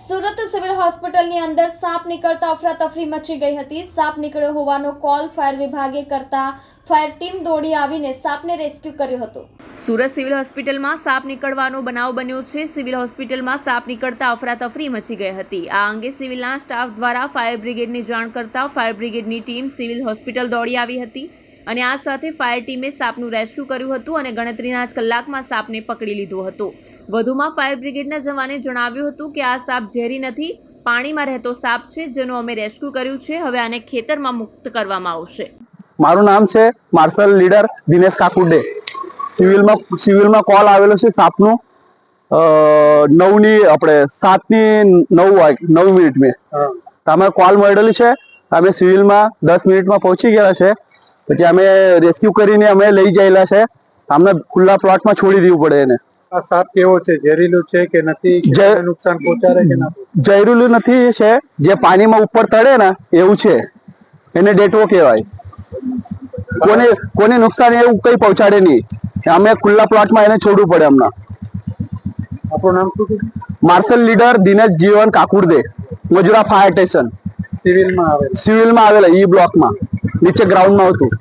Surat civil હોસ્પિટલની અંદર સાપ નીકળતા અફરાતફરી મચી ગઈ હતી। સાપ નીકળ્યો હોવાનો કોલ ફાયર વિભાગે કરતા ફાયર ટીમ દોડી આવીને સાપને રેસ્ક્યુ કર્યો હતો। સુરત સિવિલ હોસ્પિટલમાં સાપ નીકળવાનો બનાવ બન્યો છે। સિવિલ હોસ્પિટલમાં સાપ નીકળતા અફરાતફરી મચી ગઈ હતી। આ અંગે સિવિલના સ્ટાફ દ્વારા ફાયર બ્રિગેડની જાણ કરતા ફાયર બ્રિગેડની ટીમ સિવિલ હોસ્પિટલ દોડી આવી હતી અને આ સાથે ફાયર ટીમે સાપનું રેસ્ક્યુ કર્યું હતું અને ગણતરીના જ કલાકમાં સાપને પકડી લીધો હતો। વધુમાં ફાયર બ્રિગેડના જવાને જણાવ્યું હતું કે આ સાપ ઝેરી નથી, પાણીમાં રહેતો સાપ છે, જેનું અમે રેસ્ક્યુ કર્યું છે। હવે આને ખેતરમાં મુક્ત કરવામાં આવશે। મારું નામ છે માર્શલ લીડર દિનેશ કાકુડે। સિવિલમાં કોલ આવેલો છે સાપનું 7:09 મિનિટ અમે કોલ મળેલું છે। અમે સિવિલમાં 10 મિનિટમાં પહોંચી ગયા છે। પછી અમે રેસ્ક્યુ કરીને અમે લઈ જયેલા છે। અમને ખુલ્લા પ્લોટમાં છોડી દેવું પડે એને। આ સાપ કેવો છે? ઝેરીલું છે કે નથી? નુકસાન પહોંચાડે કે ના? ઝેરીલું નથી છે, જે પાણીમાં ઉપર તળે ને એવું છે, એને ડેટવો કહેવાય। કોને નુકસાન એવું કઈ પહોંચાડે નહીં। અમે ખુલ્લા પ્લોટમાં એને છોડવું પડે અમને। આપણું નામ શું છે? માર્શલ લીડર દિનેશ જીવન કાકુડે, મજુરા ફાયર સ્ટેશન સિવિલમાં આવેલા ઈ બ્લોકમાં નીચે ગ્રાઉન્ડમાં હતું।